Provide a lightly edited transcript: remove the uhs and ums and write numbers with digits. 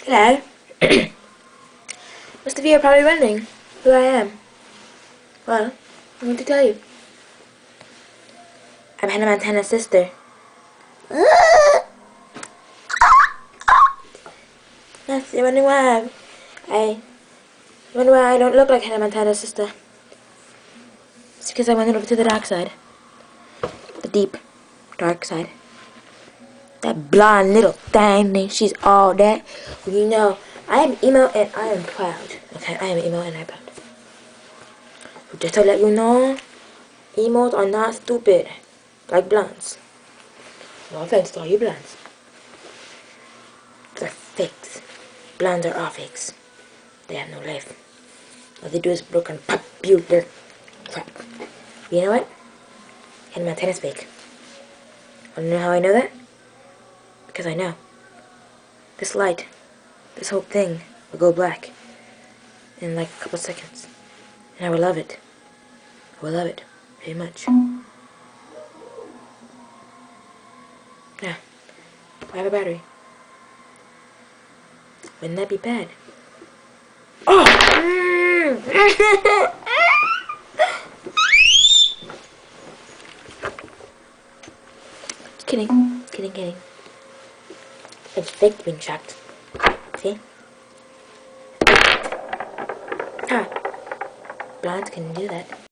Hello. Most of you are probably wondering who I am. Well, I'm going to tell you. I'm Hannah Montana's sister. Yes, you're wondering why I don't look like Hannah Montana's sister. It's because I went over to the dark side. The deep, dark side. That blonde little thing, she's all that. Well, you know, I am emo and I am proud. Okay, I am emo and I'm proud. But just to let you know, emos are not stupid. Like blondes. No offense to all you blondes. They're fakes. Blondes are all fakes. They have no life. All they do is look and popular crap. You know what? Hannah Montana's fake. Wanna know how I know that? Because I know. This light, this whole thing will go black in like a couple seconds. And I will love it. I will love it very much. Now, I have a battery. Wouldn't that be bad? Oh! Kidding. It's fake being shocked. See? Ah, blondes can do that.